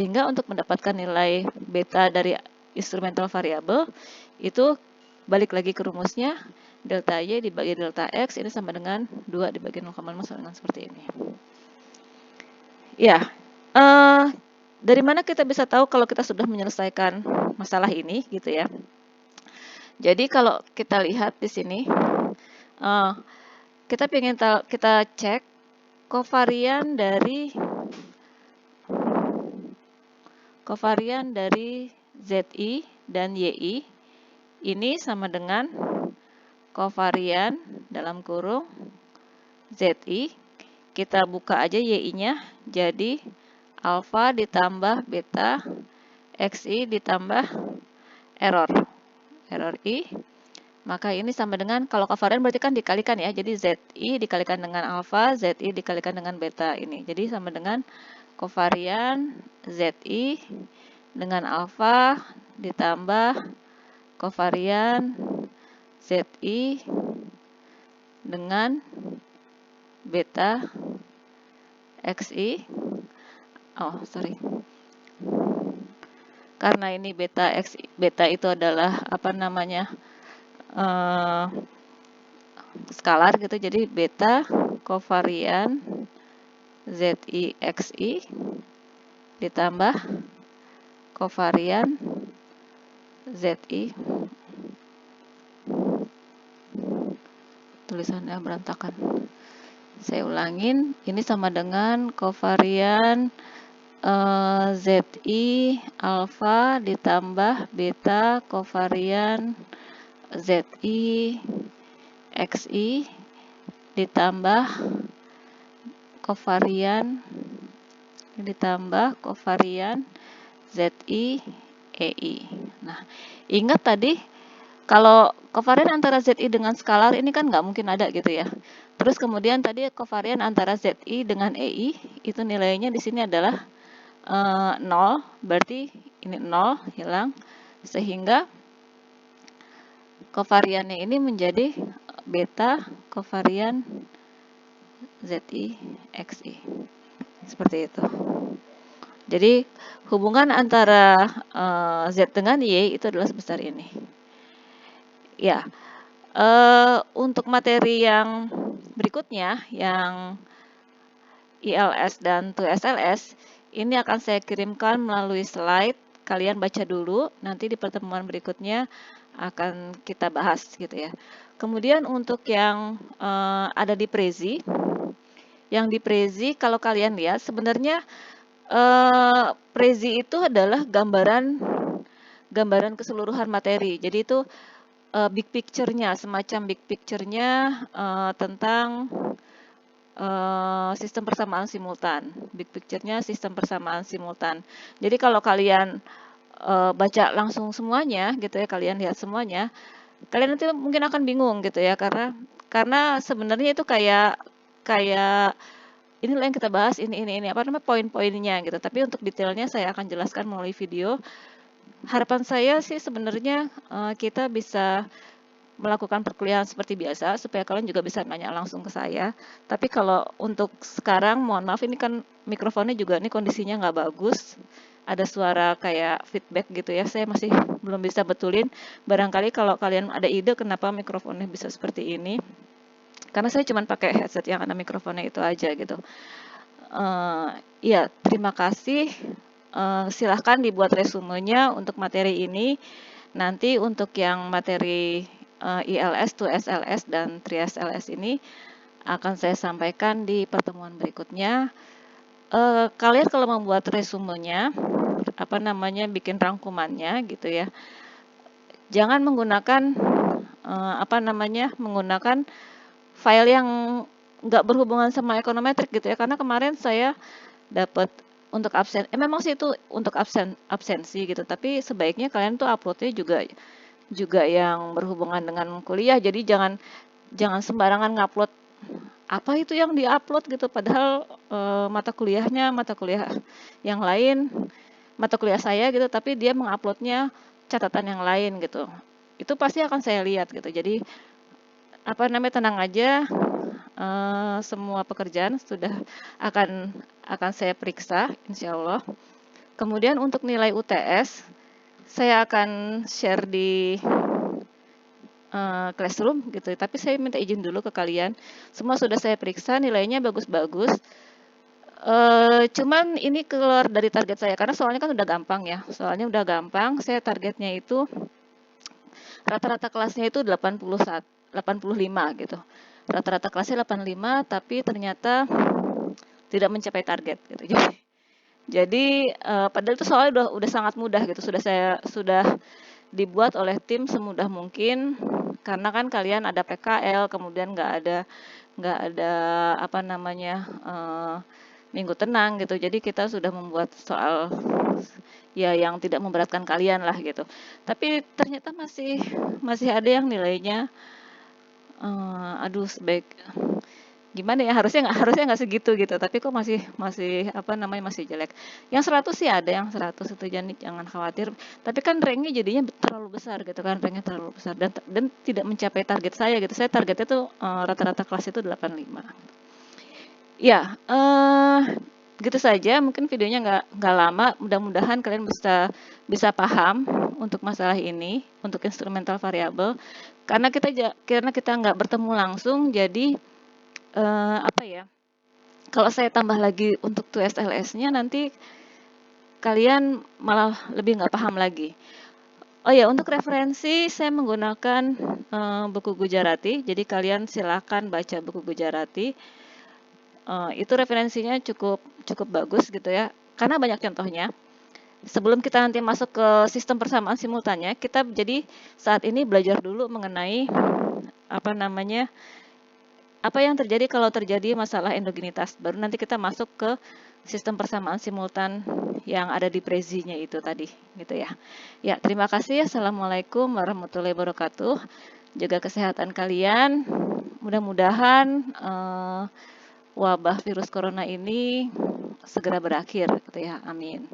Sehingga untuk mendapatkan nilai beta dari instrumental variable itu balik lagi ke rumusnya, delta Y dibagi delta X ini sama dengan 2 dibagi 0,5 sama dengan seperti ini. Ya, dari mana kita bisa tahu kalau kita sudah menyelesaikan masalah ini gitu ya. Jadi kalau kita lihat di sini, kita cek kovarian dari ZI dan YI ini sama dengan kovarian dalam kurung ZI. Kita buka aja YI-nya, jadi alfa ditambah beta XI ditambah error I. Maka ini sama dengan, kalau kovarian berarti kan dikalikan ya, jadi ZI dikalikan dengan alfa, ZI dikalikan dengan beta ini. Jadi sama dengan kovarian ZI dengan alfa ditambah kovarian ZI dengan beta XI. Oh, sorry. Karena ini beta itu adalah apa namanya? Skalar gitu, jadi beta kovarian ZI XI ditambah kovarian ZI, tulisannya berantakan, saya ulangin, ini sama dengan kovarian ZI alfa ditambah beta kovarian ZI XI ditambah kovarian ZI EI. Nah, ingat tadi kalau kovarian antara ZI dengan skalar ini kan nggak mungkin ada gitu ya. Terus kemudian tadi kovarian antara ZI dengan EI itu nilainya di sini adalah 0, berarti ini 0 hilang, sehingga kovariannya ini menjadi beta kovarian ZI XI. Seperti itu. Jadi hubungan antara Z dengan Y itu adalah sebesar ini. Ya, untuk materi yang berikutnya, yang ILS dan 2SLS, ini akan saya kirimkan melalui slide. Kalian baca dulu, nanti di pertemuan berikutnya akan kita bahas gitu ya. Kemudian untuk yang ada di Prezi, kalau kalian lihat sebenarnya Prezi itu adalah gambaran keseluruhan materi. Jadi itu big picture-nya, semacam big picture-nya tentang sistem persamaan simultan. Big picture-nya sistem persamaan simultan. Jadi kalau kalian baca langsung semuanya gitu ya, kalian lihat semuanya, kalian nanti mungkin akan bingung gitu ya, karena sebenarnya itu kayak inilah yang kita bahas, ini apa namanya, poin-poinnya gitu. Tapi untuk detailnya saya akan jelaskan melalui video. Harapan saya sih sebenarnya kita bisa melakukan perkuliahan seperti biasa, supaya kalian juga bisa nanya langsung ke saya. Tapi kalau untuk sekarang, mohon maaf, ini kan mikrofonnya juga ini kondisinya nggak bagus. Ada suara kayak feedback gitu ya, saya masih belum bisa betulin. Barangkali kalau kalian ada ide kenapa mikrofonnya bisa seperti ini, karena saya cuma pakai headset yang ada mikrofonnya itu aja gitu. Ya, terima kasih. Silahkan dibuat resumenya untuk materi ini. Nanti untuk yang materi ILS, 2SLS, dan 3SLS ini akan saya sampaikan di pertemuan berikutnya. Kalian kalau membuat resumenya, bikin rangkumannya gitu ya, jangan menggunakan menggunakan file yang nggak berhubungan sama ekonometrik gitu ya, karena kemarin saya dapat untuk absen, memang sih itu untuk absensi gitu, tapi sebaiknya kalian tuh uploadnya juga yang berhubungan dengan kuliah. Jadi jangan sembarangan ngupload apa itu yang diupload gitu, padahal mata kuliah yang lain, mata kuliah saya gitu, tapi dia menguploadnya catatan yang lain gitu. Itu pasti akan saya lihat gitu. Jadi tenang aja, semua pekerjaan sudah akan saya periksa insya Allah. Kemudian untuk nilai UTS, saya akan share di Classroom gitu. Tapi saya minta izin dulu ke kalian. Semua sudah saya periksa, nilainya bagus-bagus. Cuman ini keluar dari target saya karena soalnya kan udah gampang ya. Soalnya udah gampang. Saya targetnya itu rata-rata kelasnya itu 81, 85 gitu. Rata-rata kelasnya 85, tapi ternyata tidak mencapai target gitu. Jadi padahal itu soalnya udah sangat mudah gitu. Sudah dibuat oleh tim semudah mungkin karena kan kalian ada PKL, kemudian nggak ada apa namanya minggu tenang gitu. Jadi kita sudah membuat soal ya yang tidak memberatkan kalian lah gitu. Tapi ternyata masih ada yang nilainya aduh sebaik gimana ya, harusnya nggak segitu gitu, tapi kok masih masih apa namanya masih jelek. Yang 100 sih ada yang 100 itu, jangan khawatir. Tapi kan ranknya jadinya terlalu besar gitu kan, ranknya terlalu besar dan tidak mencapai target saya gitu. Saya targetnya tuh rata-rata kelas itu 85. Ya, gitu saja. Mungkin videonya nggak lama. Mudah-mudahan kalian bisa bisa paham untuk masalah ini, untuk instrumental variable. Karena kita nggak bertemu langsung, jadi apa ya? Kalau saya tambah lagi untuk 2SLS-nya nanti kalian malah lebih nggak paham lagi. Oh ya, untuk referensi saya menggunakan buku Gujarati. Jadi kalian silakan baca buku Gujarati. Itu referensinya cukup cukup bagus gitu ya. Karena banyak contohnya. Sebelum kita nanti masuk ke sistem persamaan simultannya, kita jadi saat ini belajar dulu mengenai apa namanya apa yang terjadi kalau terjadi masalah endogenitas. Baru nanti kita masuk ke sistem persamaan simultan yang ada di Prezi-nya itu tadi, gitu ya. Ya, terima kasih. Assalamualaikum warahmatullahi wabarakatuh. Jaga kesehatan kalian. Mudah-mudahan wabah virus corona ini segera berakhir, gitu ya. Amin.